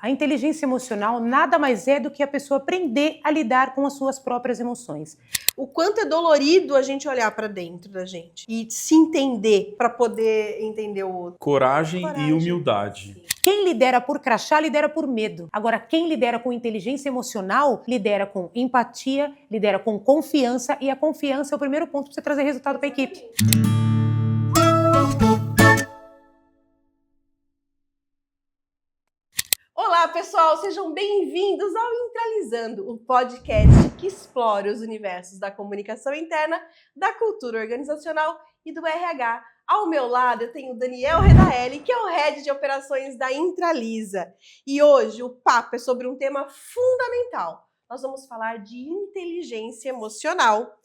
A inteligência emocional nada mais é do que a pessoa aprender a lidar com as suas próprias emoções. O quanto é dolorido a gente olhar para dentro da gente e se entender para poder entender o outro. Coragem e humildade. Quem lidera por crachá, lidera por medo. Agora, quem lidera com inteligência emocional, lidera com empatia, lidera com confiança, e a confiança é o primeiro ponto para você trazer resultado para a equipe. Olá, pessoal! Sejam bem-vindos ao Intralizando, o podcast que explora os universos da comunicação interna, da cultura organizacional e do RH. Ao meu lado, eu tenho o Daniel Redaelli, que é o Head de Operações da Intralisa. E hoje o papo é sobre um tema fundamental. Nós vamos falar de inteligência emocional.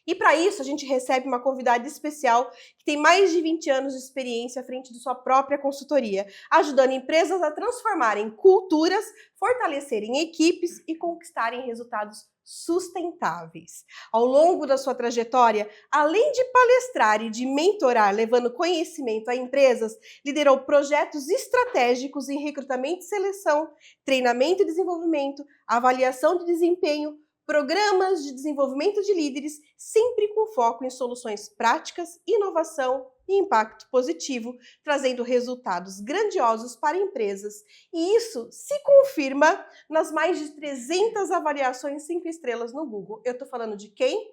E para isso, a gente recebe uma convidada especial que tem mais de 20 anos de experiência à frente de sua própria consultoria, ajudando empresas a transformarem culturas, fortalecerem equipes e conquistarem resultados sustentáveis. Ao longo da sua trajetória, além de palestrar e de mentorar, levando conhecimento a empresas, liderou projetos estratégicos em recrutamento e seleção, treinamento e desenvolvimento, avaliação de desempenho, programas de desenvolvimento de líderes, sempre com foco em soluções práticas, inovação e impacto positivo, trazendo resultados grandiosos para empresas. E isso se confirma nas mais de 300 avaliações 5 estrelas no Google. Eu tô falando de quem?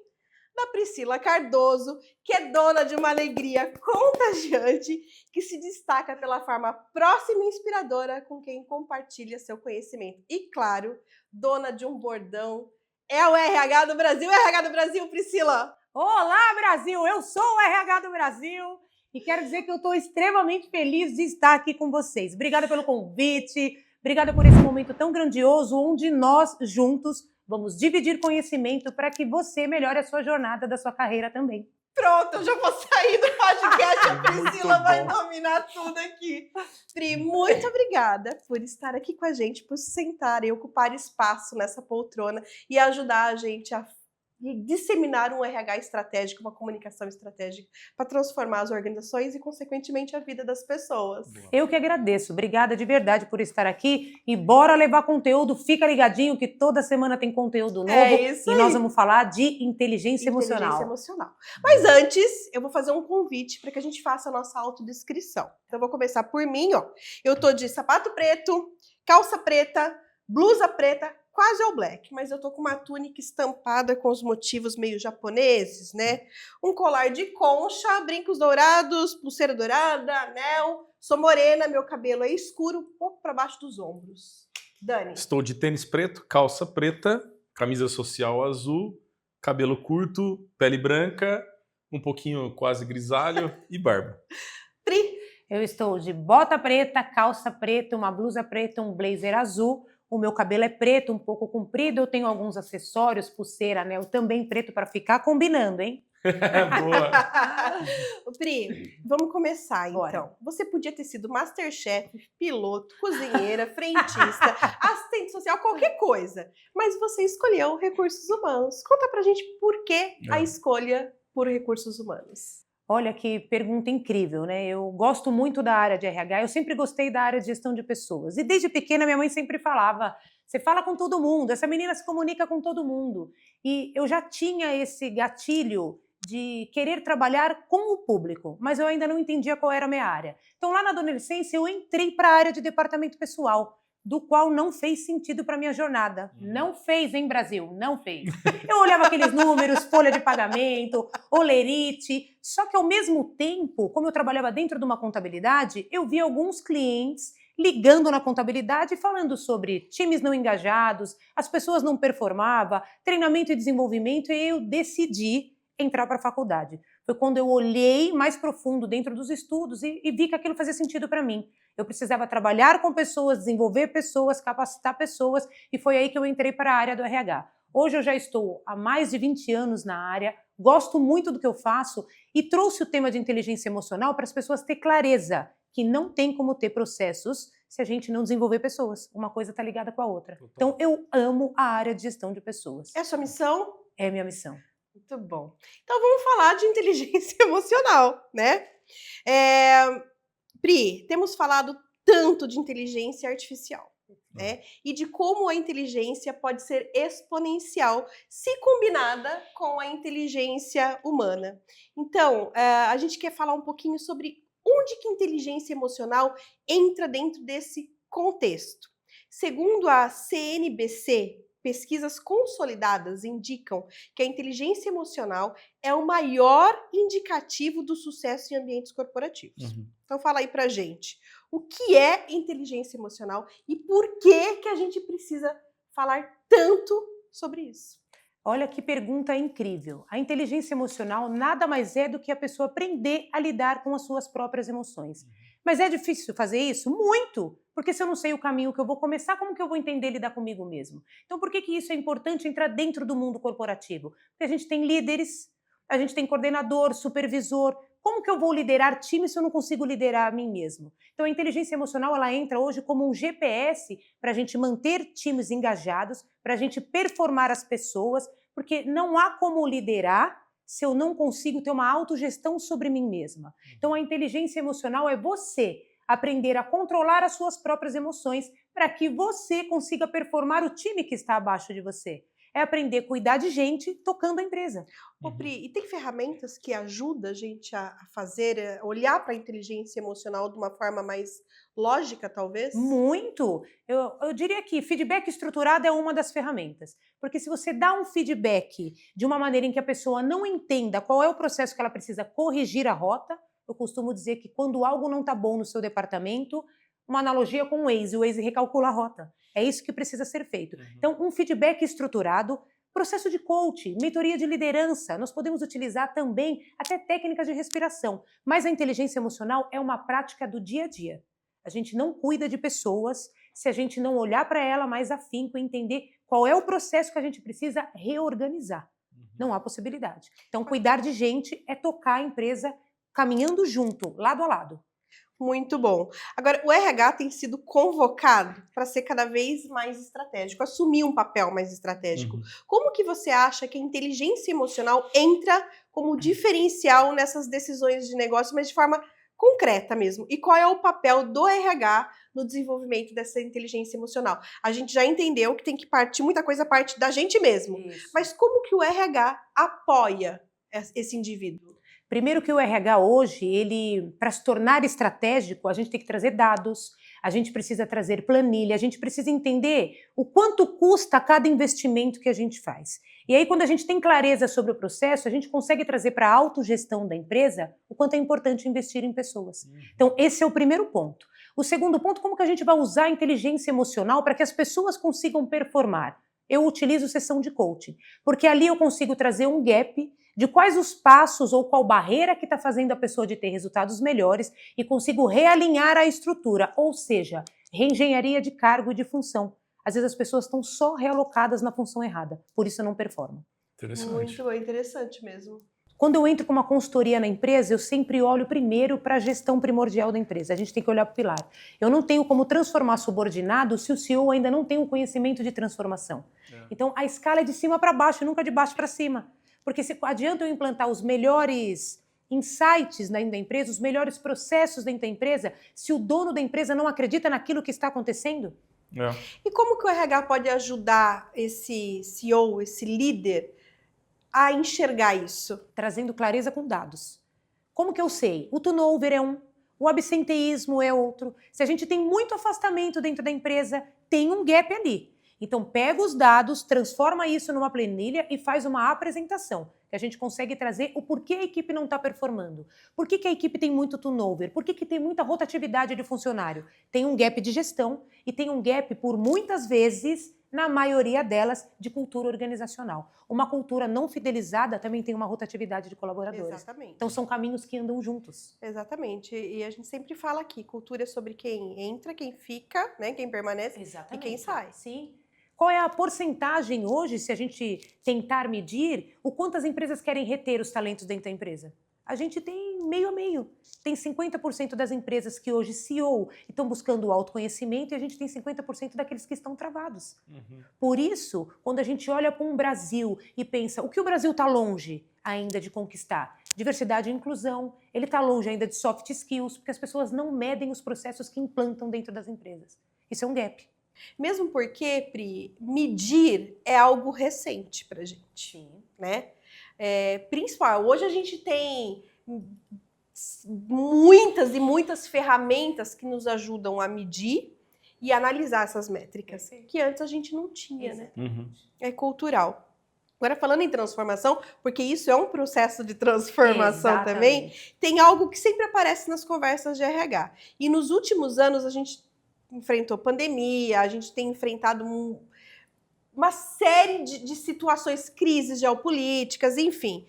Da Priscila Cardoso, que é dona de uma alegria contagiante, que se destaca pela forma próxima e inspiradora com quem compartilha seu conhecimento. E, claro, dona de um bordão. É o RH do Brasil. RH do Brasil, Priscila! Olá, Brasil! Eu sou o RH do Brasil e quero dizer que eu estou extremamente feliz de estar aqui com vocês. Obrigada pelo convite, obrigada por esse momento tão grandioso onde nós juntos vamos dividir conhecimento para que você melhore a sua jornada da sua carreira também. Pronto, eu já vou sair do podcast, a Priscila vai dominar tudo aqui. Pri, muito obrigada por estar aqui com a gente, por sentar e ocupar espaço nessa poltrona e ajudar a gente a disseminar um RH estratégico, uma comunicação estratégica para transformar as organizações e, consequentemente, a vida das pessoas. Eu que agradeço. Obrigada de verdade por estar aqui e bora levar conteúdo. Fica ligadinho que toda semana tem conteúdo novo. É isso aí. E nós vamos falar de inteligência emocional. Mas antes, eu vou fazer um convite para que a gente faça a nossa autodescrição. Então, eu vou começar por mim, ó. Eu tô de sapato preto, calça preta, blusa preta, quase all black, mas eu tô com uma túnica estampada com os motivos meio japoneses, né? Um colar de concha, brincos dourados, pulseira dourada, anel. Sou morena, meu cabelo é escuro, um pouco para baixo dos ombros. Dani? Estou de tênis preto, calça preta, camisa social azul, cabelo curto, pele branca, um pouquinho quase grisalho e barba. Pri? Eu estou de bota preta, calça preta, uma blusa preta, um blazer azul. O meu cabelo é preto, um pouco comprido, eu tenho alguns acessórios, pulseira, anel, também preto para ficar combinando, hein? Boa! Pri, vamos começar então. Bora. Você podia ter sido masterchef, piloto, cozinheira, frentista, assistente social, qualquer coisa. Mas você escolheu recursos humanos. Conta pra gente por que a escolha por recursos humanos. Olha que pergunta incrível, né? Eu gosto muito da área de RH, eu sempre gostei da área de gestão de pessoas. E desde pequena minha mãe sempre falava, você fala com todo mundo, essa menina se comunica com todo mundo. E eu já tinha esse gatilho de querer trabalhar com o público, mas eu ainda não entendia qual era a minha área. Então lá na adolescência eu entrei para a área de departamento pessoal, do qual não fez sentido para minha jornada. Não fez, hein, Brasil? Não fez. Eu olhava aqueles números, folha de pagamento, olerite, só que ao mesmo tempo, como eu trabalhava dentro de uma contabilidade, eu vi alguns clientes ligando na contabilidade e falando sobre times não engajados, as pessoas não performavam, treinamento e desenvolvimento, e eu decidi entrar para a faculdade. Foi quando eu olhei mais profundo dentro dos estudos e vi que aquilo fazia sentido para mim. Eu precisava trabalhar com pessoas, desenvolver pessoas, capacitar pessoas, e foi aí que eu entrei para a área do RH. Hoje eu já estou há mais de 20 anos na área, gosto muito do que eu faço e trouxe o tema de inteligência emocional para as pessoas ter clareza que não tem como ter processos se a gente não desenvolver pessoas. Uma coisa está ligada com a outra. Então eu amo a área de gestão de pessoas. É a sua missão? É minha missão. Muito bom. Então vamos falar de inteligência emocional, né? Pri, temos falado tanto de inteligência artificial, né? E de como a inteligência pode ser exponencial se combinada com a inteligência humana. Então, a gente quer falar um pouquinho sobre onde que a inteligência emocional entra dentro desse contexto. Segundo a CNBC, pesquisas consolidadas indicam que a inteligência emocional é o maior indicativo do sucesso em ambientes corporativos. Então fala aí pra gente, o que é inteligência emocional e por que a gente precisa falar tanto sobre isso? Olha que pergunta incrível. A inteligência emocional nada mais é do que a pessoa aprender a lidar com as suas próprias emoções. Mas é difícil fazer isso? Muito! Porque se eu não sei o caminho que eu vou começar, como que eu vou entender lidar comigo mesmo? Então por que isso é importante entrar dentro do mundo corporativo? Porque a gente tem líderes, a gente tem coordenador, supervisor. Como que eu vou liderar time se eu não consigo liderar a mim mesmo? Então a inteligência emocional ela entra hoje como um GPS para a gente manter times engajados, para a gente performar as pessoas, porque não há como liderar se eu não consigo ter uma autogestão sobre mim mesma. Então a inteligência emocional é você aprender a controlar as suas próprias emoções para que você consiga performar o time que está abaixo de você. É aprender a cuidar de gente tocando a empresa. Ô, Pri, e tem ferramentas que ajudam a gente a fazer, olhar para a inteligência emocional de uma forma mais lógica, talvez? Muito! Eu diria que feedback estruturado é uma das ferramentas. Porque se você dá um feedback de uma maneira em que a pessoa não entenda qual é o processo que ela precisa corrigir a rota, eu costumo dizer que quando algo não está bom no seu departamento, uma analogia com o Waze recalcula a rota. É isso que precisa ser feito. Então, um feedback estruturado, processo de coaching, mentoria de liderança, nós podemos utilizar também até técnicas de respiração. Mas a inteligência emocional é uma prática do dia a dia. A gente não cuida de pessoas se a gente não olhar para ela mais afinco e entender qual é o processo que a gente precisa reorganizar. Não há possibilidade. Então, cuidar de gente é tocar a empresa caminhando junto, lado a lado. Muito bom. Agora, o RH tem sido convocado para ser cada vez mais estratégico, assumir um papel mais estratégico. Como que você acha que a inteligência emocional entra como diferencial nessas decisões de negócio, mas de forma concreta mesmo? E qual é o papel do RH no desenvolvimento dessa inteligência emocional? A gente já entendeu que tem que partir, muita coisa parte da gente mesmo. Isso. Mas como que o RH apoia esse indivíduo? Primeiro que o RH hoje, ele, para se tornar estratégico, a gente tem que trazer dados, a gente precisa trazer planilha, a gente precisa entender o quanto custa cada investimento que a gente faz. E aí, quando a gente tem clareza sobre o processo, a gente consegue trazer para a autogestão da empresa o quanto é importante investir em pessoas. Então, esse é o primeiro ponto. O segundo ponto, como que a gente vai usar a inteligência emocional para que as pessoas consigam performar? Eu utilizo sessão de coaching, porque ali eu consigo trazer um gap de quais os passos ou qual barreira que está fazendo a pessoa de ter resultados melhores e consigo realinhar a estrutura, ou seja, reengenharia de cargo e de função. Às vezes as pessoas estão só realocadas na função errada, por isso não performam. Interessante. Muito interessante mesmo. Quando eu entro com uma consultoria na empresa, eu sempre olho primeiro para a gestão primordial da empresa. A gente tem que olhar para o pilar. Eu não tenho como transformar subordinado se o CEO ainda não tem um conhecimento de transformação. Então, a escala é de cima para baixo, nunca de baixo para cima. Porque se adianta eu implantar os melhores insights dentro da empresa, os melhores processos dentro da empresa, se o dono da empresa não acredita naquilo que está acontecendo? E como que o RH pode ajudar esse CEO, esse líder, a enxergar isso? Trazendo clareza com dados. Como que eu sei? O turnover é um, o absenteísmo é outro. Se a gente tem muito afastamento dentro da empresa, tem um gap ali. Então, pega os dados, transforma isso numa planilha e faz uma apresentação, que a gente consegue trazer o porquê a equipe não está performando. Por que a equipe tem muito turnover? Por que tem muita rotatividade de funcionário? Tem um gap de gestão e tem um gap, por muitas vezes, na maioria delas, de cultura organizacional. Uma cultura não fidelizada também tem uma rotatividade de colaboradores. Exatamente. Então, são caminhos que andam juntos. Exatamente. E a gente sempre fala aqui, cultura é sobre quem entra, quem fica, né, quem permanece e quem sai. Sim. Qual é a porcentagem hoje, se a gente tentar medir, o quanto as empresas querem reter os talentos dentro da empresa? A gente tem meio a meio. Tem 50% das empresas que hoje CEO estão buscando o autoconhecimento e a gente tem 50% daqueles que estão travados. Por isso, quando a gente olha para um Brasil e pensa, o que o Brasil está longe ainda de conquistar? Diversidade e inclusão, ele está longe ainda de soft skills, porque as pessoas não medem os processos que implantam dentro das empresas. Isso é um gap. Mesmo porque, Pri, medir é algo recente pra gente, né? Principal, hoje a gente tem muitas e muitas ferramentas que nos ajudam a medir e analisar essas métricas, que antes a gente não tinha, né? É cultural. Agora, falando em transformação, porque isso é um processo de transformação também, tem algo que sempre aparece nas conversas de RH. E nos últimos anos a gente enfrentou pandemia, a gente tem enfrentado uma série de situações, crises geopolíticas, enfim.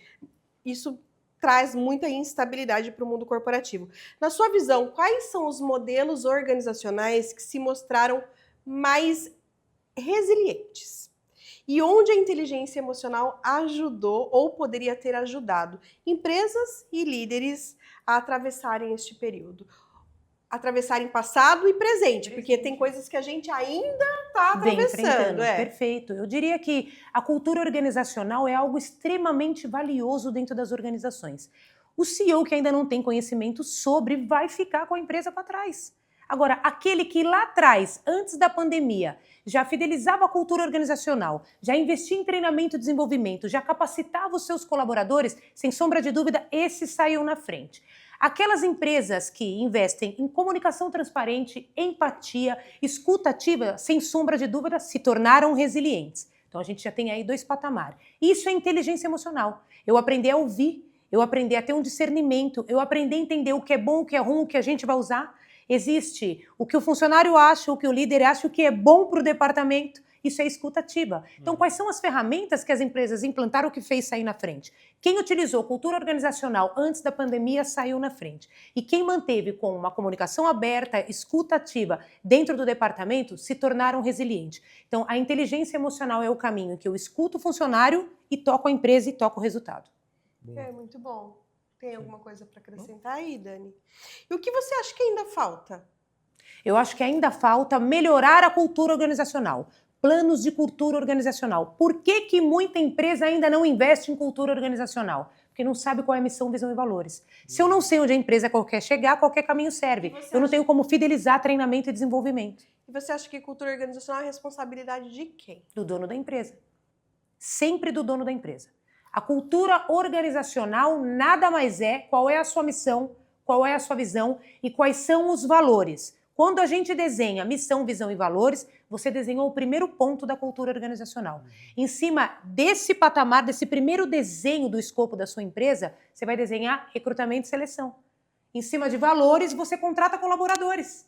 Isso traz muita instabilidade para o mundo corporativo. Na sua visão, quais são os modelos organizacionais que se mostraram mais resilientes? E onde a inteligência emocional ajudou ou poderia ter ajudado empresas e líderes a atravessarem este período? Atravessarem passado e presente, porque tem coisas que a gente ainda está atravessando. Perfeito. Eu diria que a cultura organizacional é algo extremamente valioso dentro das organizações. O CEO que ainda não tem conhecimento sobre vai ficar com a empresa para trás. Agora, aquele que lá atrás, antes da pandemia, já fidelizava a cultura organizacional, já investia em treinamento e desenvolvimento, já capacitava os seus colaboradores, sem sombra de dúvida, esse saiu na frente. Aquelas empresas que investem em comunicação transparente, empatia, escuta ativa, sem sombra de dúvida, se tornaram resilientes. Então a gente já tem aí 2 patamares. Isso é inteligência emocional. Eu aprender a ouvir, eu aprender a ter um discernimento, eu aprender a entender o que é bom, o que é ruim, o que a gente vai usar. Existe o que o funcionário acha, o que o líder acha, o que é bom para o departamento. Isso é escuta ativa. Então, quais são as ferramentas que as empresas implantaram que fez sair na frente? Quem utilizou cultura organizacional antes da pandemia saiu na frente. E quem manteve com uma comunicação aberta, escuta ativa dentro do departamento, se tornaram resilientes. Então, a inteligência emocional é o caminho que eu escuto o funcionário e toco a empresa e toco o resultado. Muito bom. Tem alguma coisa para acrescentar aí, Dani? E o que você acha que ainda falta? Eu acho que ainda falta melhorar a cultura organizacional. Planos de cultura organizacional. Por que muita empresa ainda não investe em cultura organizacional? Porque não sabe qual é a missão, visão e valores. Se eu não sei onde a empresa quer chegar, qualquer caminho serve. Eu não tenho como fidelizar treinamento e desenvolvimento. E você acha que cultura organizacional é responsabilidade de quem? Do dono da empresa. Sempre do dono da empresa. A cultura organizacional nada mais é qual é a sua missão, qual é a sua visão e quais são os valores. Quando a gente desenha missão, visão e valores, você desenhou o primeiro ponto da cultura organizacional. Em cima desse patamar, desse primeiro desenho do escopo da sua empresa, você vai desenhar recrutamento e seleção. Em cima de valores, você contrata colaboradores.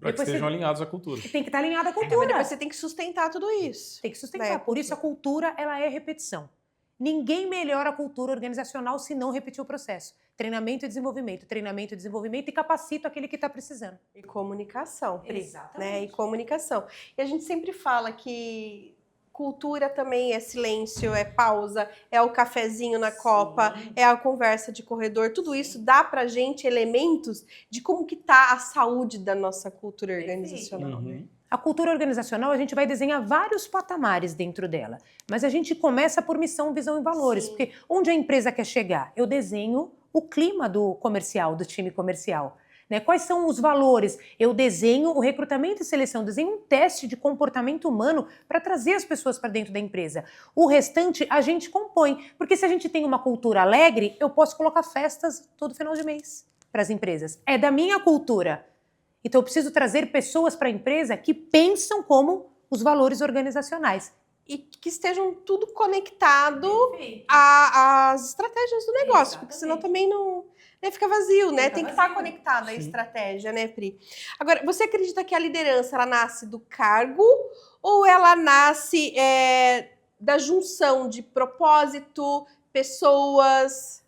Para que estejam alinhados à cultura. Tem que estar alinhado à cultura. Depois você tem que sustentar tudo isso. Tem que sustentar. Por isso a cultura, ela é repetição. Ninguém melhora a cultura organizacional se não repetir o processo. Treinamento e desenvolvimento e capacita aquele que está precisando. E comunicação, Pri, Exatamente. né? E comunicação. E a gente sempre fala que cultura também é silêncio, é pausa, é o cafezinho na copa, é a conversa de corredor. Tudo isso dá pra gente elementos de como que tá a saúde da nossa cultura organizacional. A cultura organizacional, a gente vai desenhar vários patamares dentro dela. Mas a gente começa por missão, visão e valores. Porque onde a empresa quer chegar? Eu desenho o clima do comercial, do time comercial. Né? Quais são os valores? Eu desenho o recrutamento e seleção, desenho um teste de comportamento humano para trazer as pessoas para dentro da empresa. O restante a gente compõe. Porque se a gente tem uma cultura alegre, eu posso colocar festas todo final de mês para as empresas. É da minha cultura. Então, eu preciso trazer pessoas para a empresa que pensam como os valores organizacionais. E que estejam tudo conectado às estratégias do negócio, porque senão também não fica vazio, né? Tem que estar conectada à estratégia, né, Pri? Agora, você acredita que a liderança, ela nasce do cargo ou ela nasce da junção de propósito, pessoas,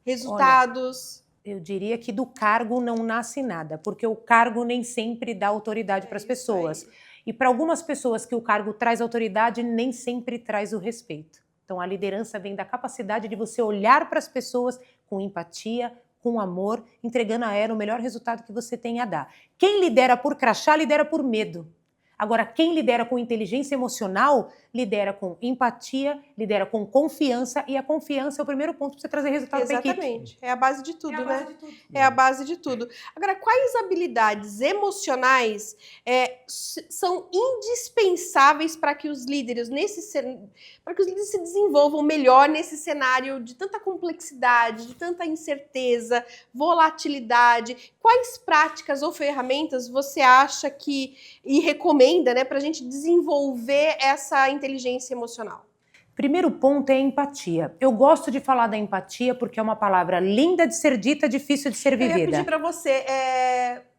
resultados? Olha, eu diria que do cargo não nasce nada, porque o cargo nem sempre dá autoridade para as pessoas. E para algumas pessoas que o cargo traz autoridade, nem sempre traz o respeito. Então a liderança vem da capacidade de você olhar para as pessoas com empatia, com amor, entregando a ela o melhor resultado que você tem a dar. Quem lidera por crachá, lidera por medo. Agora, quem lidera com inteligência emocional, lidera com empatia, lidera com confiança, e a confiança é o primeiro ponto para você trazer resultado para a equipe. Exatamente. É a base de tudo, É a né? base de tudo. É a base de tudo. Agora, quais habilidades emocionais são indispensáveis para que os líderes se desenvolvam melhor nesse cenário de tanta complexidade, de tanta incerteza, volatilidade? Quais práticas ou ferramentas você acha e recomenda, né, para a gente desenvolver essa inteligência emocional? Primeiro ponto é a empatia. Eu gosto de falar da empatia porque é uma palavra linda de ser dita, difícil de ser Eu ia vivida. pedir para você,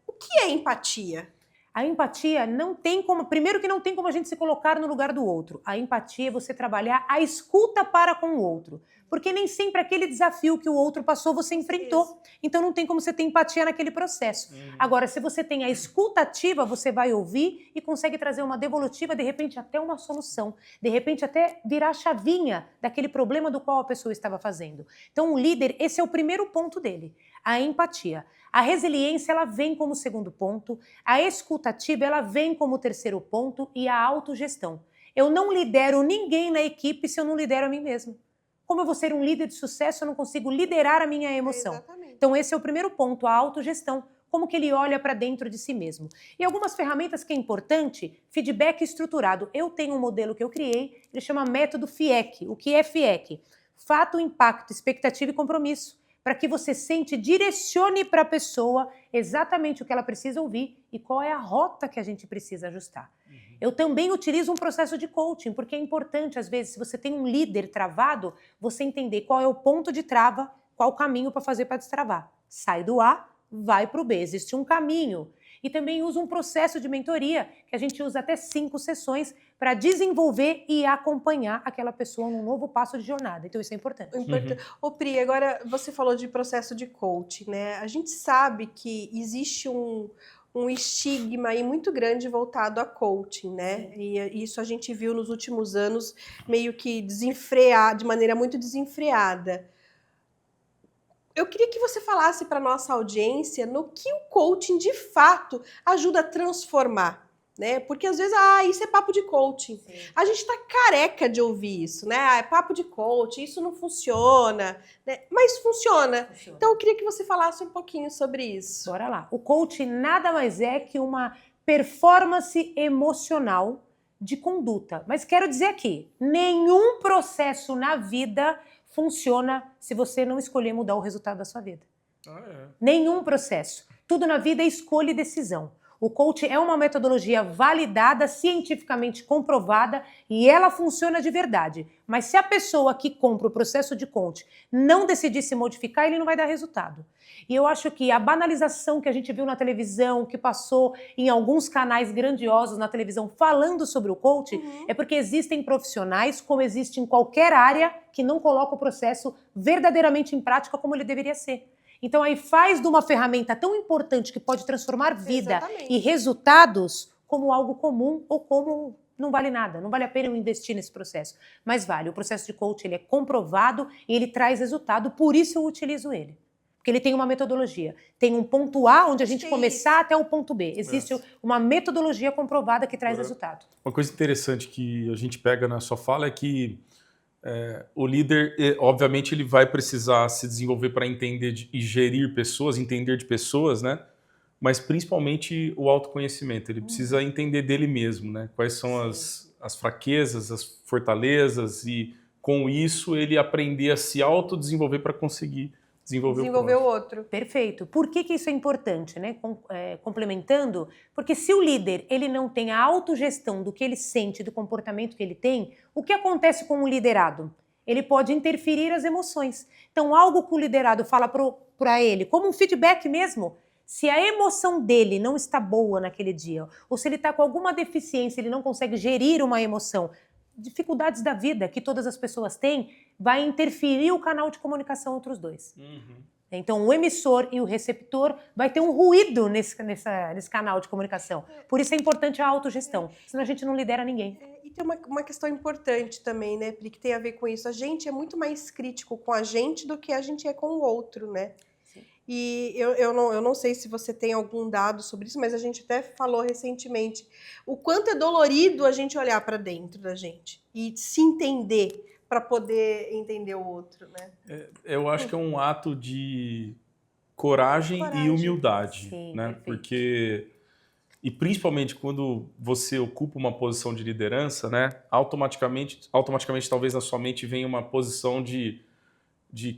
o que é empatia? A empatia não tem como... Primeiro que não tem como a gente se colocar no lugar do outro. A empatia é você trabalhar a escuta para com o outro. Porque nem sempre aquele desafio que o outro passou você enfrentou. Isso. Então não tem como você ter empatia naquele processo. Agora, se você tem a escuta ativa, você vai ouvir e consegue trazer uma devolutiva, de repente até uma solução. De repente até virar a chavinha daquele problema do qual a pessoa estava fazendo. Então o líder, esse é o primeiro ponto dele. A empatia. A resiliência, ela vem como segundo ponto. A escutativa, ela vem como terceiro ponto. E a autogestão. Eu não lidero ninguém na equipe se eu não lidero a mim mesmo. Como eu vou ser um líder de sucesso se eu não consigo liderar a minha emoção? Exatamente. Então esse é o primeiro ponto, a autogestão. Como que ele olha para dentro de si mesmo. E algumas ferramentas que é importante, feedback estruturado. Eu tenho um modelo que eu criei, ele chama método FIEC. O que é FIEC? Fato, impacto, expectativa e compromisso. Para que você sente, direcione para a pessoa exatamente o que ela precisa ouvir e qual é a rota que a gente precisa ajustar. Eu também utilizo um processo de coaching, porque é importante, às vezes, se você tem um líder travado, você entender qual é o ponto de trava, qual o caminho para fazer para destravar. Sai do A, vai para o B. Existe um caminho. E também uso um processo de mentoria, que a gente usa até 5 sessões para desenvolver e acompanhar aquela pessoa num novo passo de jornada. Então isso é importante. Ô Pri, agora você falou de processo de coaching, né? A gente sabe que existe um estigma aí muito grande voltado a coaching, né? E isso a gente viu nos últimos anos meio que de maneira muito desenfreada. Eu queria que você falasse para nossa audiência no que o coaching de fato ajuda a transformar, né? Porque às vezes, isso é papo de coaching. Sim. A gente tá careca de ouvir isso, né? É papo de coaching, isso não funciona, né? Mas funciona. Então eu queria que você falasse um pouquinho sobre isso. Bora lá. O coaching nada mais é que uma performance emocional de conduta. Mas quero dizer aqui, nenhum processo na vida funciona se você não escolher mudar o resultado da sua vida. Nenhum processo. Tudo na vida é escolha e decisão. O coaching é uma metodologia validada, cientificamente comprovada e ela funciona de verdade. Mas se a pessoa que compra o processo de coaching não decidir se modificar, ele não vai dar resultado. E eu acho que a banalização que a gente viu na televisão, que passou em alguns canais grandiosos na televisão falando sobre o coaching, é porque existem profissionais, como existe em qualquer área, que não colocam o processo verdadeiramente em prática como ele deveria ser. Então aí faz de uma ferramenta tão importante que pode transformar vida Exatamente. e resultados como algo comum ou como não vale nada, não vale a pena eu investir nesse processo. Mas vale, o processo de coaching ele é comprovado e ele traz resultado, por isso eu utilizo ele. Porque ele tem uma metodologia. Tem um ponto A onde a gente começar até o ponto B. Existe uma metodologia comprovada que traz resultado. Uma coisa interessante que a gente pega na sua fala é que o líder, obviamente, ele vai precisar se desenvolver para entender e gerir pessoas, entender de pessoas, né? Mas principalmente o autoconhecimento. Ele precisa entender dele mesmo, né? Quais são as fraquezas, as fortalezas e, com isso, ele aprender a se autodesenvolver para conseguir desenvolver o outro. Perfeito. Por que isso é importante, né? Complementando, porque se o líder ele não tem a autogestão do que ele sente, do comportamento que ele tem, o que acontece com o liderado? Ele pode interferir as emoções. Então, algo que o liderado fala para ele, como um feedback mesmo, se a emoção dele não está boa naquele dia, ou se ele está com alguma deficiência, ele não consegue gerir uma emoção, dificuldades da vida que todas as pessoas têm, vai interferir o canal de comunicação entre os dois. Então, o emissor e o receptor vai ter um ruído nesse canal de comunicação. Por isso é importante a autogestão, senão a gente não lidera ninguém. E tem uma questão importante também, né, Pri, que tem a ver com isso. A gente é muito mais crítico com a gente do que a gente é com o outro, né? Sim. E eu não sei se você tem algum dado sobre isso, mas a gente até falou recentemente o quanto é dolorido a gente olhar para dentro da gente e se entender para poder entender o outro, né? Eu acho que é um ato de coragem e humildade, Sim, né? perfeito. Porque, e principalmente quando você ocupa uma posição de liderança, né? Automaticamente talvez na sua mente venha uma posição de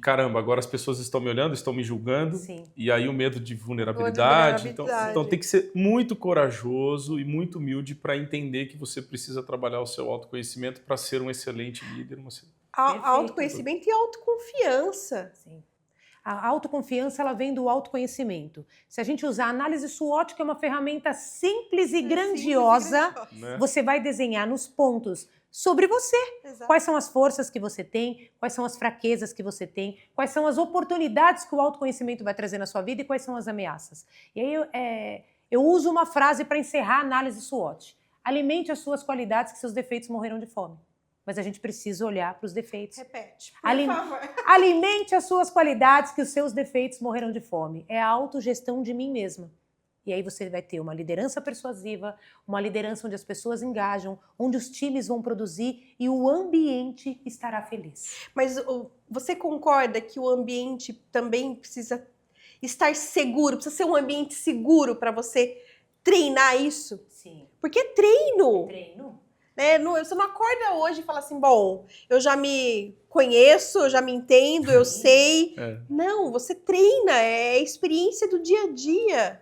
caramba, agora as pessoas estão me olhando, estão me julgando, Sim. e aí o medo de vulnerabilidade. Vulnerabilidade. Então tem que ser muito corajoso e muito humilde para entender que você precisa trabalhar o seu autoconhecimento para ser um excelente líder. Perfeito. Autoconhecimento e autoconfiança. Sim. A autoconfiança, ela vem do autoconhecimento. Se a gente usar a análise SWOT, que é uma ferramenta simples e grandiosa, Né? você vai desenhar nos pontos sobre você. Exato. Quais são as forças que você tem, quais são as fraquezas que você tem, quais são as oportunidades que o autoconhecimento vai trazer na sua vida e quais são as ameaças. E aí eu uso uma frase para encerrar a análise SWOT. Alimente as suas qualidades, que seus defeitos morrerão de fome. Mas a gente precisa olhar para os defeitos. Repete, por favor. Alimente as suas qualidades, que os seus defeitos morrerão de fome. É a autogestão de mim mesma. E aí você vai ter uma liderança persuasiva, uma liderança onde as pessoas engajam, onde os times vão produzir e o ambiente estará feliz. Mas você concorda que o ambiente também precisa estar seguro, precisa ser um ambiente seguro para você treinar isso? Sim. Porque é treino. Treino. Né? Você não acorda hoje e fala assim, bom, eu já me conheço, eu já me entendo, eu sei. Não, você treina, é a experiência do dia a dia.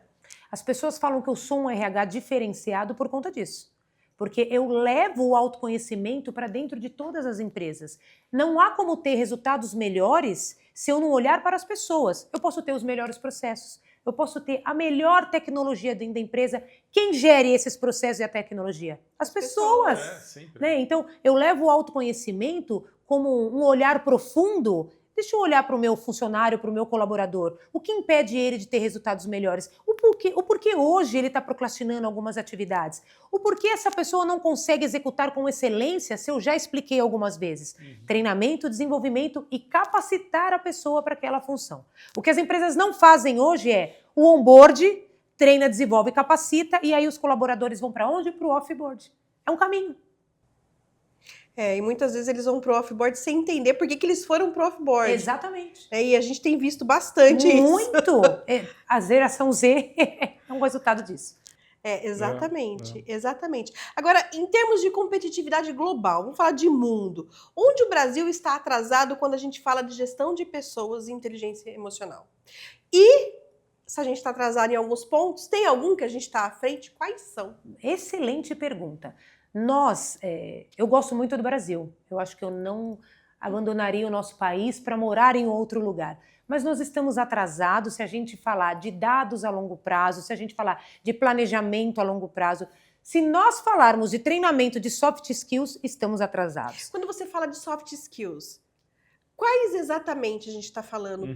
As pessoas falam que eu sou um RH diferenciado por conta disso. Porque eu levo o autoconhecimento para dentro de todas as empresas. Não há como ter resultados melhores se eu não olhar para as pessoas. Eu posso ter os melhores processos, eu posso ter a melhor tecnologia dentro da empresa. Quem gere esses processos e a tecnologia? As pessoas. Né? Então, eu levo o autoconhecimento como um olhar profundo. Deixa eu olhar para o meu funcionário, para o meu colaborador. O que impede ele de ter resultados melhores? O porquê hoje ele está procrastinando algumas atividades? O porquê essa pessoa não consegue executar com excelência, se eu já expliquei algumas vezes. Treinamento, desenvolvimento e capacitar a pessoa para aquela função. O que as empresas não fazem hoje é o onboard, treina, desenvolve, capacita, e aí os colaboradores vão para onde? Para o offboard. É um caminho. E muitas vezes eles vão pro offboard sem entender por que eles foram pro offboard. Exatamente. E a gente tem visto bastante isso. Muito! A geração Z é um resultado disso. Exatamente, exatamente. Agora, em termos de competitividade global, vamos falar de mundo. Onde o Brasil está atrasado quando a gente fala de gestão de pessoas e inteligência emocional? E se a gente está atrasado em alguns pontos, tem algum que a gente está à frente? Quais são? Excelente pergunta. Eu gosto muito do Brasil. Eu acho que eu não abandonaria o nosso país para morar em outro lugar. Mas nós estamos atrasados se a gente falar de dados a longo prazo, se a gente falar de planejamento a longo prazo. Se nós falarmos de treinamento de soft skills, estamos atrasados. Quando você fala de soft skills, quais exatamente a gente está falando?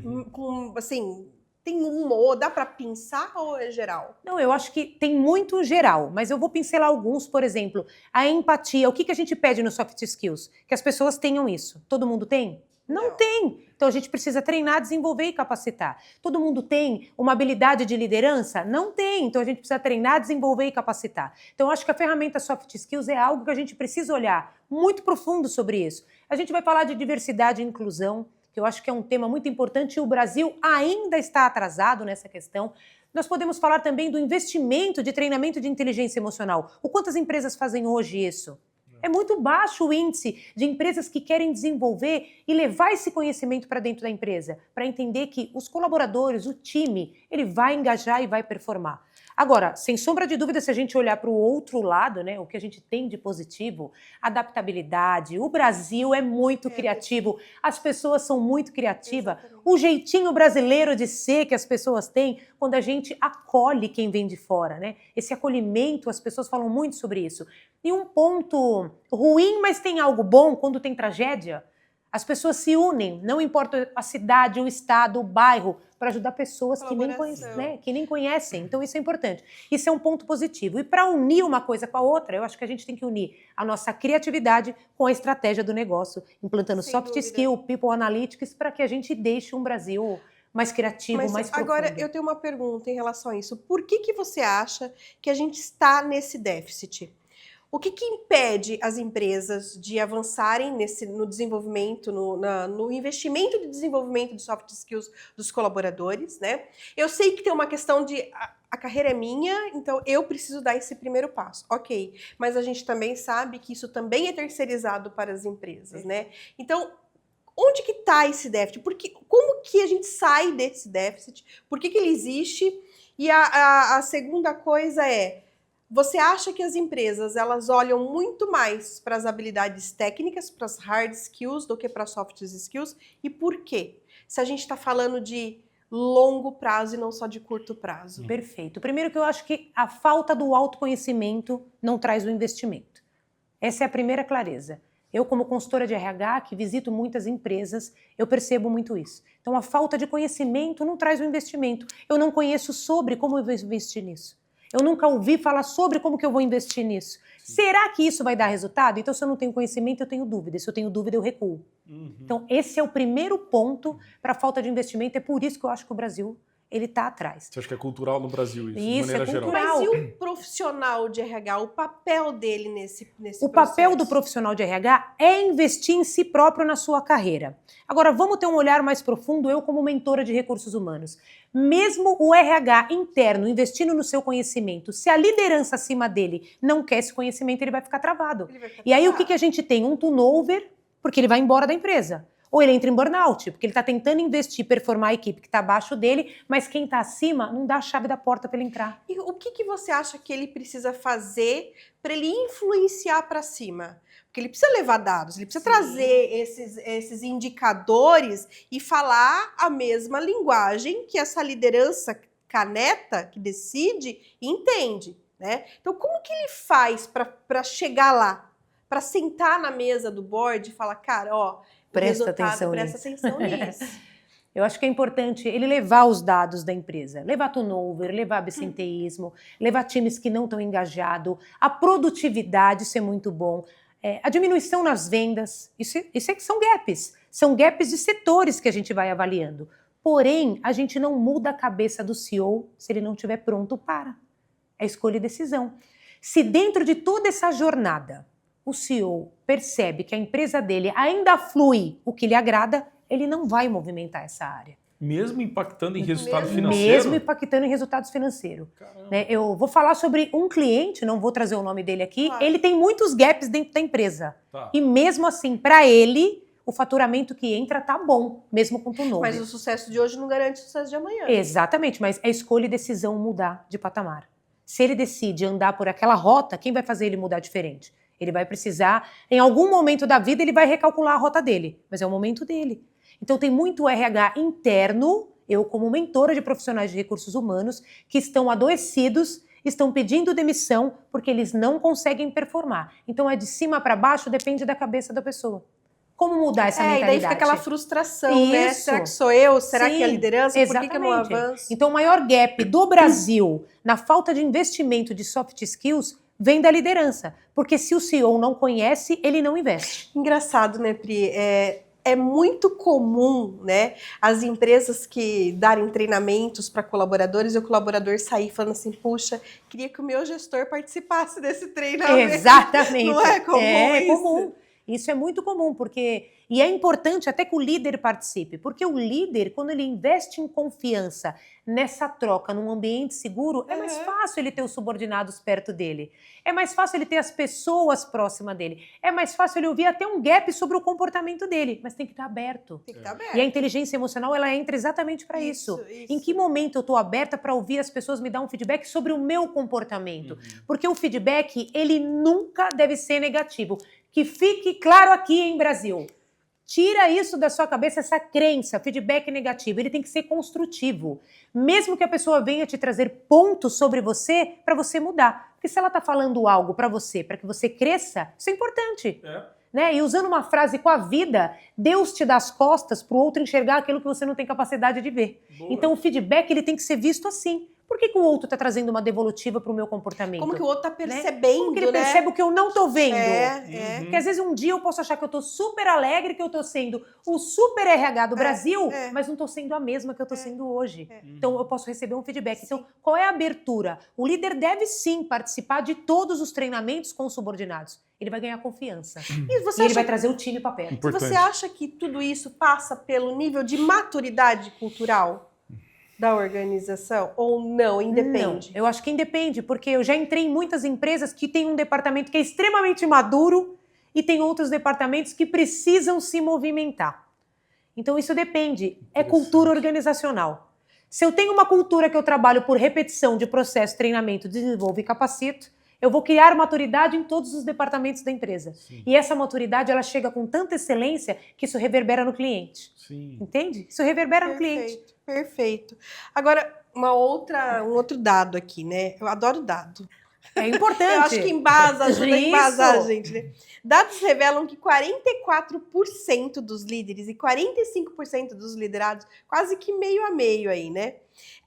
Assim, tem ou dá para pensar ou é geral? Não, eu acho que tem muito geral, mas eu vou pincelar alguns, por exemplo, a empatia. O que a gente pede no soft skills? Que as pessoas tenham isso. Todo mundo tem? Não tem. Então a gente precisa treinar, desenvolver e capacitar. Todo mundo tem uma habilidade de liderança? Não tem. Então a gente precisa treinar, desenvolver e capacitar. Então eu acho que a ferramenta soft skills é algo que a gente precisa olhar muito profundo sobre isso. A gente vai falar de diversidade e inclusão, que eu acho que é um tema muito importante e o Brasil ainda está atrasado nessa questão. Nós podemos falar também do investimento de treinamento de inteligência emocional. O quanto as empresas fazem hoje isso? É muito baixo o índice de empresas que querem desenvolver e levar esse conhecimento para dentro da empresa, para entender que os colaboradores, o time, ele vai engajar e vai performar. Agora, sem sombra de dúvida, se a gente olhar para o outro lado, né, o que a gente tem de positivo, adaptabilidade, o Brasil é muito criativo, as pessoas são muito criativas, o jeitinho brasileiro de ser que as pessoas têm quando a gente acolhe quem vem de fora, né? Esse acolhimento, as pessoas falam muito sobre isso. E um ponto ruim, mas tem algo bom, quando tem tragédia, as pessoas se unem, não importa a cidade, o estado, o bairro, para ajudar pessoas que nem conhecem. Então isso é importante. Isso é um ponto positivo. E para unir uma coisa com a outra, eu acho que a gente tem que unir a nossa criatividade com a estratégia do negócio, implantando soft skill, people analytics, para que a gente deixe um Brasil mais criativo, Mas mais profundo. agora eu tenho uma pergunta em relação a isso. Por que você acha que a gente está nesse déficit? O que impede as empresas de avançarem no desenvolvimento, no investimento de desenvolvimento de soft skills dos colaboradores, né? Eu sei que tem uma questão de a carreira é minha, então eu preciso dar esse primeiro passo. Ok, mas a gente também sabe que isso também é terceirizado para as empresas, né? Então, onde que está esse déficit? Como que a gente sai desse déficit? Por que ele existe? E a segunda coisa é, você acha que as empresas elas olham muito mais para as habilidades técnicas, para as hard skills, do que para as soft skills? E por quê? Se a gente está falando de longo prazo e não só de curto prazo. Perfeito. Primeiro que eu acho que a falta do autoconhecimento não traz o investimento. Essa é a primeira clareza. Eu, como consultora de RH, que visito muitas empresas, eu percebo muito isso. Então, a falta de conhecimento não traz o investimento. Eu não conheço sobre como eu vou investir nisso. Eu nunca ouvi falar sobre como que eu vou investir nisso. Será que isso vai dar resultado? Então, se eu não tenho conhecimento, eu tenho dúvida. Se eu tenho dúvida, eu recuo. Então, esse é o primeiro ponto para a falta de investimento. É por isso que eu acho que o Brasil ele está atrás. Você acha que é cultural no Brasil isso, de Isso, maneira é geral? cultural. Mas e o profissional de RH, o papel dele nesse O processo? papel do profissional de RH é investir em si próprio na sua carreira. Agora, vamos ter um olhar mais profundo, eu como mentora de recursos humanos. Mesmo o RH interno investindo no seu conhecimento, se a liderança acima dele não quer esse conhecimento, ele vai ficar travado. E aí, o que a gente tem? Um turnover, porque ele vai embora da empresa. Ou ele entra em burnout, porque ele está tentando investir, performar a equipe que está abaixo dele, mas quem está acima não dá a chave da porta para ele entrar. E o que você acha que ele precisa fazer para ele influenciar para cima? Porque ele precisa levar dados, ele precisa trazer esses indicadores e falar a mesma linguagem que essa liderança caneta, que decide, entende, né? Então, como que ele faz para chegar lá? Para sentar na mesa do board e falar, cara, ó, Presta atenção nisso. Eu acho que é importante ele levar os dados da empresa, levar turnover, levar absenteísmo, levar times que não estão engajados, a produtividade, isso é muito bom, a diminuição nas vendas, isso são gaps de setores que a gente vai avaliando. Porém, a gente não muda a cabeça do CEO se ele não estiver pronto para. É escolha e decisão. Se dentro de toda essa jornada o CEO percebe que a empresa dele ainda flui o que lhe agrada, ele não vai movimentar essa área. Mesmo impactando em resultado Mesmo financeiro? Mesmo impactando em resultados financeiros. Né? Eu vou falar sobre um cliente, não vou trazer o nome dele aqui, Claro. Ele tem muitos gaps dentro da empresa. Tá. E mesmo assim, para ele, o faturamento que entra tá bom, mesmo com turnover. Mas o sucesso de hoje não garante o sucesso de amanhã. Exatamente, mas é escolha e decisão mudar de patamar. Se ele decide andar por aquela rota, quem vai fazer ele mudar diferente? Ele vai precisar, em algum momento da vida, ele vai recalcular a rota dele, mas é o momento dele. Então tem muito RH interno, eu como mentora de profissionais de recursos humanos, que estão adoecidos, estão pedindo demissão porque eles não conseguem performar. Então é de cima para baixo, depende da cabeça da pessoa. Como mudar essa mentalidade? E daí fica aquela frustração, né? Será que sou eu? Será que é a liderança? Exatamente. Por que eu não avanço? Então o maior gap do Brasil na falta de investimento de soft skills vem da liderança. Porque se o CEO não conhece, ele não investe. Engraçado, né, Pri? É muito comum, né, as empresas que darem treinamentos para colaboradores e o colaborador sair falando assim, puxa, queria que o meu gestor participasse desse treinamento. Exatamente. Não é comum isso? Comum. Isso é muito comum, porque... E é importante até que o líder participe, porque o líder, quando ele investe em confiança nessa troca, num ambiente seguro, é mais fácil ele ter os subordinados perto dele. É mais fácil ele ter as pessoas próximas dele. É mais fácil ele ouvir até um gap sobre o comportamento dele, mas tem que estar aberto. Tem que estar aberto. E a inteligência emocional, ela entra exatamente para isso. Em que momento eu estou aberta para ouvir as pessoas me dar um feedback sobre o meu comportamento? Porque o feedback, ele nunca deve ser negativo. Que fique claro aqui em Brasil. Tira isso da sua cabeça, essa crença, feedback negativo. Ele tem que ser construtivo. Mesmo que a pessoa venha te trazer pontos sobre você, para você mudar. Porque se ela está falando algo para você, para que você cresça, isso é importante. Né? E usando uma frase com a vida, Deus te dá as costas para o outro enxergar aquilo que você não tem capacidade de ver. Boa. Então o feedback ele tem que ser visto assim. Por que o outro está trazendo uma devolutiva para o meu comportamento? Como que o outro está percebendo, Como que ele percebe o que eu não estou vendo? Porque às vezes um dia eu posso achar que eu estou super alegre, que eu estou sendo o super RH do Brasil, mas não estou sendo a mesma que eu estou sendo hoje. Então eu posso receber um feedback. Sim. Então, qual é a abertura? O líder deve sim participar de todos os treinamentos com os subordinados. Ele vai ganhar confiança. E ele vai trazer o time para perto. Importante. Você acha que tudo isso passa pelo nível de maturidade cultural da organização ou não? Independe? Não, eu acho que independe, porque eu já entrei em muitas empresas que têm um departamento que é extremamente maduro e tem outros departamentos que precisam se movimentar. Então isso depende, é cultura organizacional. Se eu tenho uma cultura que eu trabalho por repetição de processo, treinamento, desenvolvo e capacito, eu vou criar maturidade em todos os departamentos da empresa. Sim. E essa maturidade, ela chega com tanta excelência que isso reverbera no cliente. Sim. Entende? Isso reverbera no cliente. Perfeito. Agora, um outro dado aqui, né? Eu adoro dado. É importante. Eu acho que embasa, ajuda a embasar a Isso. gente, né? Dados revelam que 44% dos líderes e 45% dos liderados, quase que meio a meio aí, né?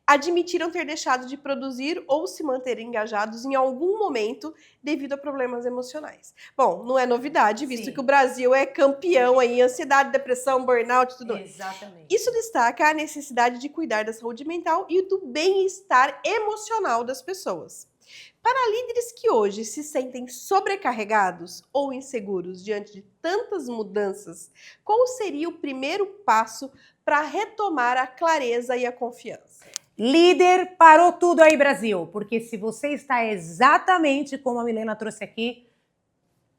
Admitiram ter deixado de produzir ou se manter engajados em algum momento devido a problemas emocionais. Bom, não é novidade, visto Sim. que o Brasil é campeão aí em ansiedade, depressão, burnout, tudo mais. Exatamente. Isso destaca a necessidade de cuidar da saúde mental e do bem-estar emocional das pessoas. Para líderes que hoje se sentem sobrecarregados ou inseguros diante de tantas mudanças, qual seria o primeiro passo para retomar a clareza e a confiança? Líder, parou tudo aí, Brasil. Porque se você está exatamente como a Milena trouxe aqui,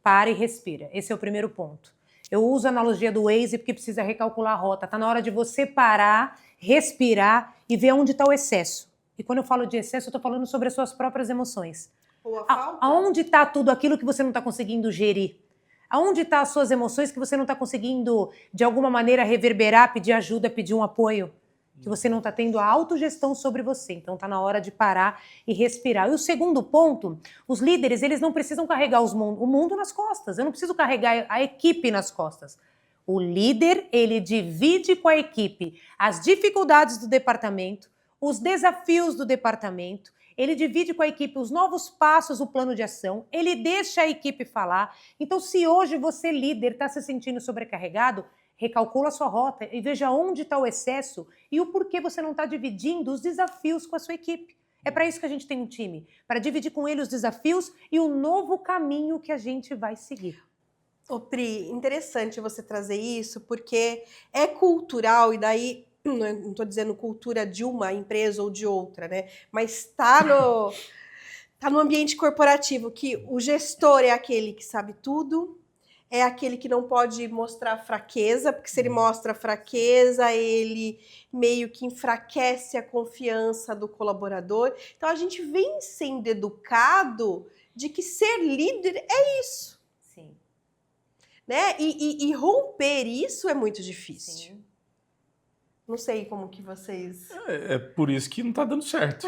para e respira. Esse é o primeiro ponto. Eu uso a analogia do Waze porque precisa recalcular a rota. Está na hora de você parar, respirar e ver onde está o excesso. E quando eu falo de excesso, eu estou falando sobre as suas próprias emoções. Ou a falta? Aonde está tudo aquilo que você não está conseguindo gerir? Aonde estão as suas emoções que você não está conseguindo, de alguma maneira, reverberar, pedir ajuda, pedir um apoio? Que você não está tendo a autogestão sobre você. Então está na hora de parar e respirar. E o segundo ponto, os líderes, eles não precisam carregar o mundo nas costas. Eu não preciso carregar a equipe nas costas. O líder, ele divide com a equipe as dificuldades do departamento, os desafios do departamento, ele divide com a equipe os novos passos, o plano de ação, ele deixa a equipe falar. Então, se hoje você, líder, está se sentindo sobrecarregado, recalcula a sua rota e veja onde está o excesso e o porquê você não está dividindo os desafios com a sua equipe. É para isso que a gente tem um time, para dividir com ele os desafios e o novo caminho que a gente vai seguir. Ô Pri, interessante você trazer isso, porque é cultural, e daí, não estou dizendo cultura de uma empresa ou de outra, né? Mas está no ambiente corporativo, que o gestor é aquele que sabe tudo, é aquele que não pode mostrar fraqueza, porque se ele mostra fraqueza, ele meio que enfraquece a confiança do colaborador. Então, a gente vem sendo educado de que ser líder é isso. Sim. Né? E romper isso é muito difícil. Sim. Não sei como que vocês... É por isso que não está dando certo.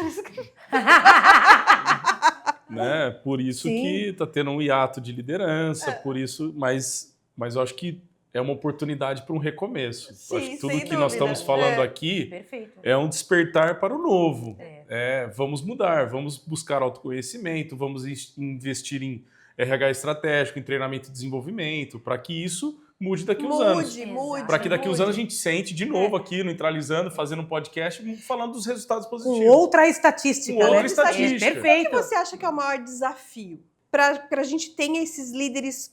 Né? Por isso Sim. que está tendo um hiato de liderança, por isso, mas eu acho que é uma oportunidade para um recomeço. Sim, Acho que tudo sem que nós dúvida. estamos falando aqui Perfeito. é um despertar para o novo. É. Vamos mudar, vamos buscar autoconhecimento, vamos investir em RH estratégico, em treinamento e desenvolvimento, para que isso mude daqui uns anos. Mude. Para que daqui uns anos a gente sente de novo aqui no Entralizando, fazendo um podcast, falando dos resultados Com positivos. outra estatística, Com outra né? estatística. O que Perfeito. você acha que é o maior desafio? Para a gente ter esses líderes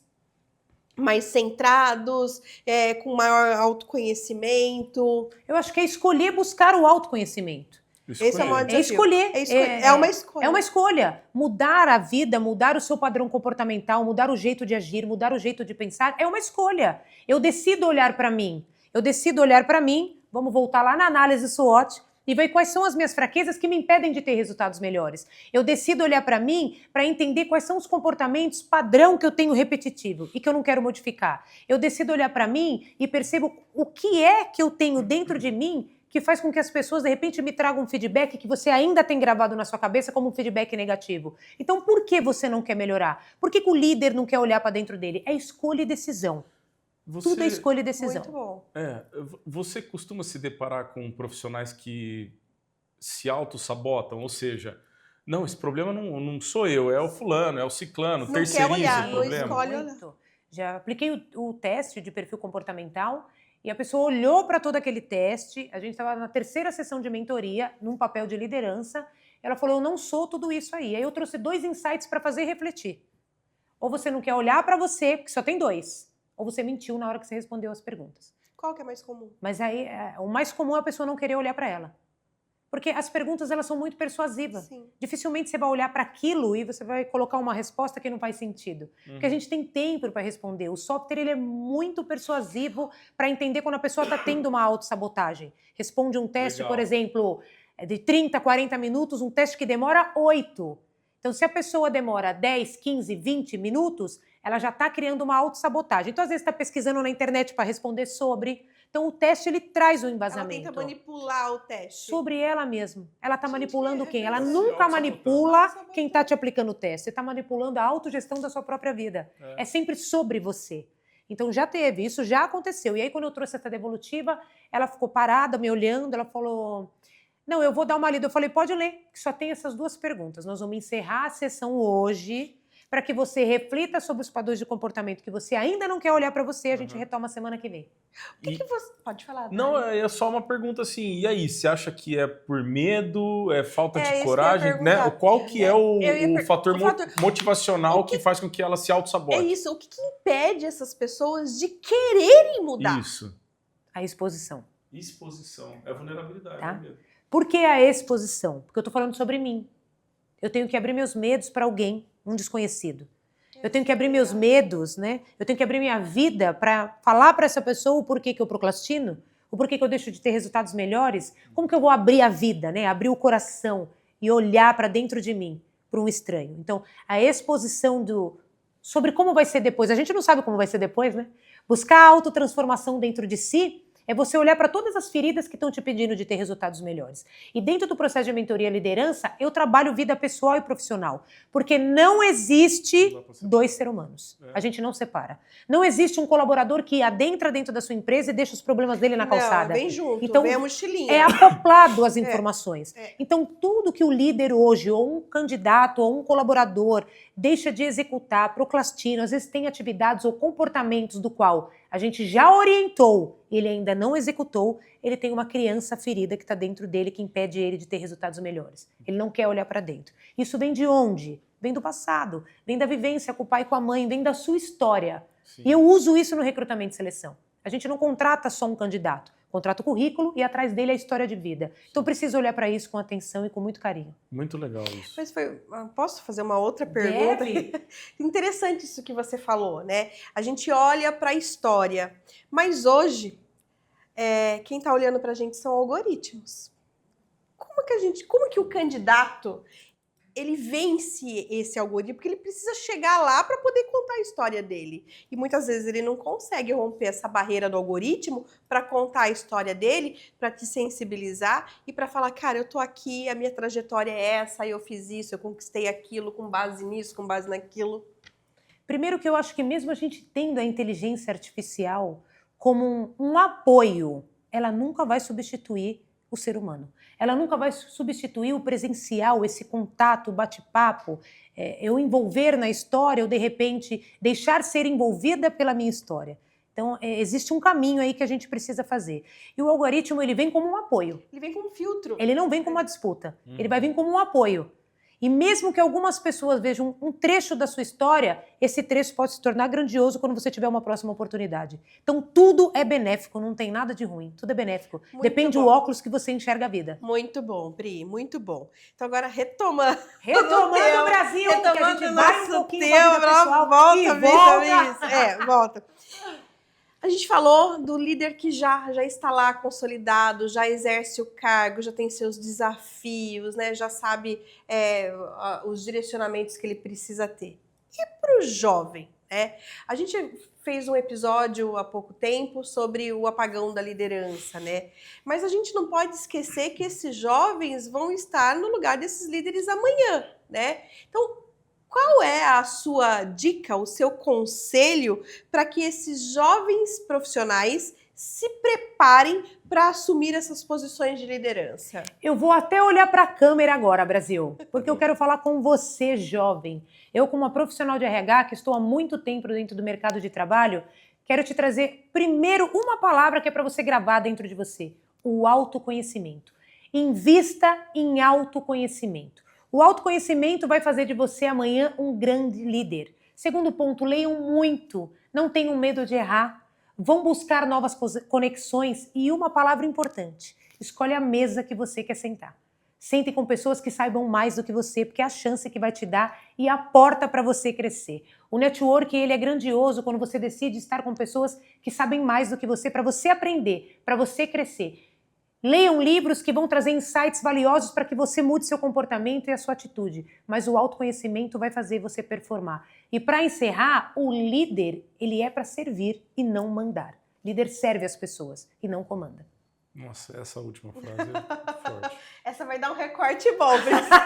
mais centrados, com maior autoconhecimento. Eu acho que é escolher buscar o autoconhecimento. Esse é o maior É desafio. escolher. É uma escolha. É uma escolha. Mudar a vida, mudar o seu padrão comportamental, mudar o jeito de agir, mudar o jeito de pensar, é uma escolha. Eu decido olhar para mim. Vamos voltar lá na análise SWOT e ver quais são as minhas fraquezas que me impedem de ter resultados melhores. Eu decido olhar para mim para entender quais são os comportamentos padrão que eu tenho repetitivo e que eu não quero modificar. Eu decido olhar para mim e percebo o que é que eu tenho dentro de mim que faz com que as pessoas, de repente, me tragam um feedback que você ainda tem gravado na sua cabeça como um feedback negativo. Então, por que você não quer melhorar? Por que o líder não quer olhar para dentro dele? É escolha e decisão. Tudo é escolha e decisão. Muito bom. Você costuma se deparar com profissionais que se auto-sabotam, ou seja, não, esse problema não sou eu, é o fulano, é o ciclano, Não terceiriza quer olhar, o não problema. escolhe olhar. Muito. Já apliquei o teste de perfil comportamental e a pessoa olhou para todo aquele teste. A gente estava na 3ª sessão de mentoria, num papel de liderança. Ela falou, eu não sou tudo isso aí. Aí eu trouxe 2 insights para fazer refletir. Ou você não quer olhar para você, porque só tem 2. Ou você mentiu na hora que você respondeu as perguntas. Qual que é mais comum? Mas aí, o mais comum é a pessoa não querer olhar para ela. Porque as perguntas, elas são muito persuasivas. Sim. Dificilmente você vai olhar para aquilo e você vai colocar uma resposta que não faz sentido. Porque a gente tem tempo para responder. O software, ele é muito persuasivo para entender quando a pessoa está tendo uma autossabotagem. Responde um teste, Legal. por exemplo, de 30, 40 minutos, um teste que demora 8. Então, se a pessoa demora 10, 15, 20 minutos, ela já está criando uma autossabotagem. Então, às vezes, está pesquisando na internet para responder sobre. Então, o teste, ele traz o Ela embasamento. tenta manipular o teste. Sobre ela mesma. Ela está Gente, manipulando quem? Ela verdade. nunca Autossabotagem. manipula quem está te aplicando o teste. Você está manipulando a autogestão da sua própria vida. É. É sempre sobre você. Então, já teve, isso já aconteceu. E aí, quando eu trouxe essa devolutiva, ela ficou parada, me olhando, ela falou... Não, eu vou dar uma lida. Eu falei, pode ler, que só tem essas 2 perguntas. Nós vamos encerrar a sessão hoje para que você reflita sobre os padrões de comportamento que você ainda não quer olhar para você. A gente retoma semana que vem. O que você... Pode falar. Não, Dani. é só uma pergunta assim, e aí, você acha que é por medo, é falta É, isso que de eu ia coragem, né? perguntar. Qual que é o Eu ia fator o fator- motivacional que faz com que ela se É auto-sabote? isso. O que impede essas pessoas de quererem mudar? Isso. A exposição. Exposição. É vulnerabilidade. Tá. É mesmo. Por que a exposição? Porque eu estou falando sobre mim. Eu tenho que abrir meus medos para alguém, um desconhecido. Eu tenho que abrir meus medos, né? Eu tenho que abrir minha vida para falar para essa pessoa o porquê que eu procrastino, o porquê que eu deixo de ter resultados melhores. Como que eu vou abrir a vida, né? Abrir o coração e olhar para dentro de mim, para um estranho. Então, a exposição sobre como vai ser depois. A gente não sabe como vai ser depois, né? Buscar a autotransformação dentro de si é você olhar para todas as feridas que estão te pedindo de ter resultados melhores. E dentro do processo de mentoria e liderança, eu trabalho vida pessoal e profissional. Porque não existe 2 seres humanos. A gente não separa. Não existe um colaborador que adentra dentro da sua empresa e deixa os problemas dele na calçada. Não, vem junto, Então, vem a mochilinha. é acoplado às informações. É. Então, tudo que o líder hoje, ou um candidato, ou um colaborador, deixa de executar, procrastina, às vezes tem atividades ou comportamentos do qual a gente já orientou, ele ainda não executou, ele tem uma criança ferida que está dentro dele que impede ele de ter resultados melhores. Ele não quer olhar para dentro. Isso vem de onde? Vem do passado, vem da vivência com o pai e com a mãe, vem da sua história. Sim. E eu uso isso no recrutamento e seleção. A gente não contrata só um candidato, contrata o currículo e atrás dele a história de vida. Então preciso olhar para isso com atenção e com muito carinho. Muito legal isso. Mas posso fazer uma outra pergunta? Deve. Interessante isso que você falou, né? A gente olha para a história, mas hoje quem está olhando para a gente são algoritmos. Como que o candidato ele vence esse algoritmo? Porque ele precisa chegar lá para poder contar a história dele. E muitas vezes ele não consegue romper essa barreira do algoritmo para contar a história dele, para te sensibilizar e para falar, cara, eu tô aqui, a minha trajetória é essa, eu fiz isso, eu conquistei aquilo com base nisso, com base naquilo. Primeiro que eu acho que mesmo a gente tendo a inteligência artificial como um apoio, ela nunca vai substituir o ser humano. Ela nunca vai substituir o presencial, esse contato, o bate-papo, eu envolver na história ou, de repente, deixar ser envolvida pela minha história. Então, existe um caminho aí que a gente precisa fazer. E o algoritmo, ele vem como um apoio. Ele vem como um filtro. Ele não vem como uma disputa. Ele vai vir como um apoio. E mesmo que algumas pessoas vejam um trecho da sua história, esse trecho pode se tornar grandioso quando você tiver uma próxima oportunidade. Então, tudo é benéfico, não tem nada de ruim. Tudo é benéfico. Muito Depende bom. do óculos que você enxerga a vida. Muito bom, Pri, muito bom. Então agora retomando Retomando o Brasil, porque a retomando gente o vai um nosso pouquinho tema, pra vida pessoal volta, e volta. Volta. A gente falou do líder que já está lá consolidado, já exerce o cargo, já tem seus desafios, né? Já sabe os direcionamentos que ele precisa ter. E para o jovem, né? A gente fez um episódio há pouco tempo sobre o apagão da liderança, né? Mas a gente não pode esquecer que esses jovens vão estar no lugar desses líderes amanhã, né? Então, qual é a sua dica, o seu conselho para que esses jovens profissionais se preparem para assumir essas posições de liderança? Eu vou até olhar para a câmera agora, Brasil, porque eu quero falar com você, jovem. Eu, como uma profissional de RH, que estou há muito tempo dentro do mercado de trabalho, quero te trazer primeiro uma palavra que é para você gravar dentro de você: o autoconhecimento. Invista em autoconhecimento. O autoconhecimento vai fazer de você amanhã um grande líder. Segundo ponto, leiam muito, não tenham medo de errar. Vão buscar novas conexões e uma palavra importante: escolhe a mesa que você quer sentar. Sente com pessoas que saibam mais do que você, porque é a chance que vai te dar e a porta para você crescer. O network, ele é grandioso quando você decide estar com pessoas que sabem mais do que você, para você aprender, para você crescer. Leiam livros que vão trazer insights valiosos para que você mude seu comportamento e a sua atitude. Mas o autoconhecimento vai fazer você performar. E para encerrar, o líder, ele é para servir e não mandar. Líder serve as pessoas e não comanda. Nossa, essa última frase é forte. Essa vai dar um recorte bom, Priscila.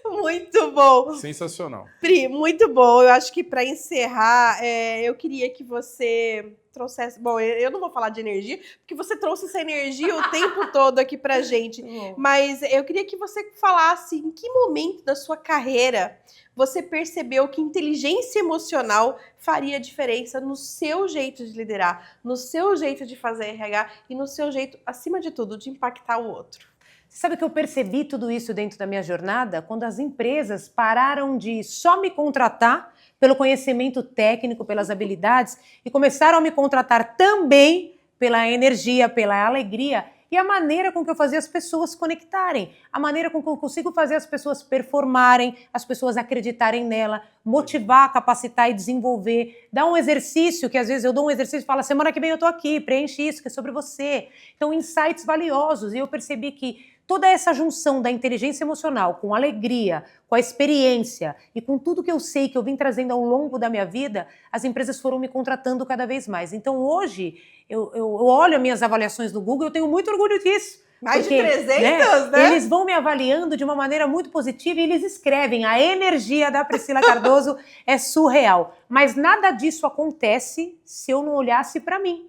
Muito bom. Sensacional. Pri, muito bom. Eu acho que para encerrar, eu queria que você trouxesse... Bom, eu não vou falar de energia, porque você trouxe essa energia o tempo todo aqui pra gente. Mas eu queria que você falasse em que momento da sua carreira você percebeu que inteligência emocional faria diferença no seu jeito de liderar, no seu jeito de fazer RH e no seu jeito, acima de tudo, de impactar o outro. Você sabe que eu percebi tudo isso dentro da minha jornada quando as empresas pararam de só me contratar pelo conhecimento técnico, pelas habilidades, e começaram a me contratar também pela energia, pela alegria e a maneira com que eu fazia as pessoas conectarem, a maneira com que eu consigo fazer as pessoas performarem, as pessoas acreditarem nela, motivar, capacitar e desenvolver. Dar um exercício, que às vezes eu dou um exercício e falo: semana que vem eu tô aqui, preenche isso, que é sobre você. Então, insights valiosos. E eu percebi que toda essa junção da inteligência emocional com a alegria, com a experiência e com tudo que eu sei que eu vim trazendo ao longo da minha vida, as empresas foram me contratando cada vez mais. Então, hoje, eu olho as minhas avaliações do Google e eu tenho muito orgulho disso. Mais porque, de 300, né? Eles vão me avaliando de uma maneira muito positiva e eles escrevem: a energia da Priscila Cardoso é surreal. Mas nada disso acontece se eu não olhasse para mim.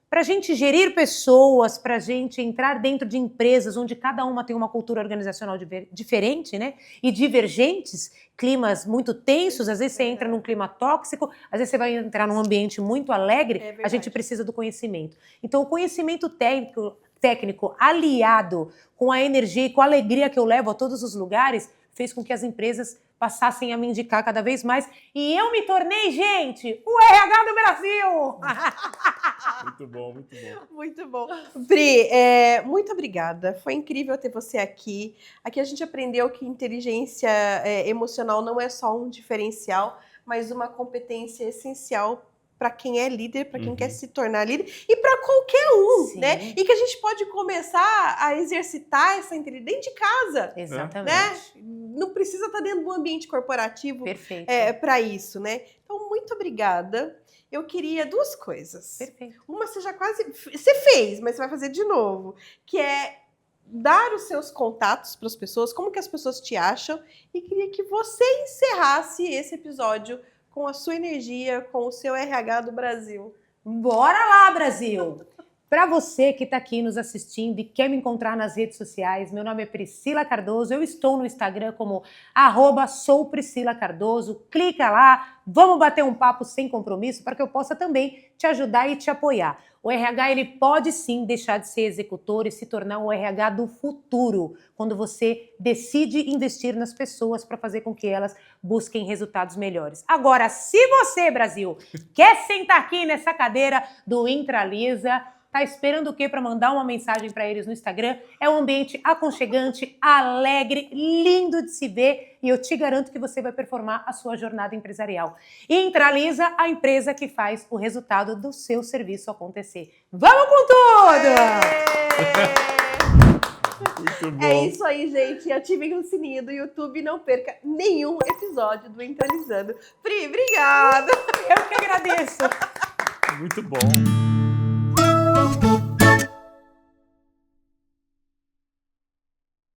Para a gente gerir pessoas, para a gente entrar dentro de empresas onde cada uma tem uma cultura organizacional diferente, né? E divergentes, climas muito tensos, às vezes você entra num clima tóxico, às vezes você vai entrar num ambiente muito alegre, a gente precisa do conhecimento. Então, o conhecimento técnico aliado com a energia e com a alegria que eu levo a todos os lugares fez com que as empresas passassem a me indicar cada vez mais. E eu me tornei, gente, o RH do Brasil! Muito bom, muito bom. Muito bom. Pri, muito obrigada. Foi incrível ter você aqui. Aqui a gente aprendeu que inteligência emocional não é só um diferencial, mas uma competência essencial para quem é líder, para quem quer se tornar líder e para qualquer um, Sim. né? E que a gente pode começar a exercitar essa inteligência dentro de casa. Exatamente. Né? Não precisa estar dentro de um ambiente corporativo para isso, né? Então, muito obrigada. Eu queria duas coisas. Perfeito. Uma você já quase... Você fez, mas você vai fazer de novo. Que é dar os seus contatos para as pessoas, como que as pessoas te acham. E queria que você encerrasse esse episódio com a sua energia, com o seu RH do Brasil. Bora lá, Brasil! Para você que está aqui nos assistindo e quer me encontrar nas redes sociais, meu nome é Priscila Cardoso, eu estou no Instagram como @soupriscilacardoso. Clica lá, vamos bater um papo sem compromisso para que eu possa também te ajudar e te apoiar. O RH, ele pode sim deixar de ser executor e se tornar o RH do futuro, quando você decide investir nas pessoas para fazer com que elas busquem resultados melhores. Agora, se você, Brasil, quer sentar aqui nessa cadeira do Intralisa, tá esperando o quê para mandar uma mensagem para eles no Instagram? É um ambiente aconchegante, alegre, lindo de se ver e eu te garanto que você vai performar a sua jornada empresarial. Intralisa, a empresa que faz o resultado do seu serviço acontecer. Vamos com tudo! Muito bom. É isso aí, gente. Ativem o sininho do YouTube e não perca nenhum episódio do Intralizando. Pri, obrigada! Eu que agradeço! Muito bom.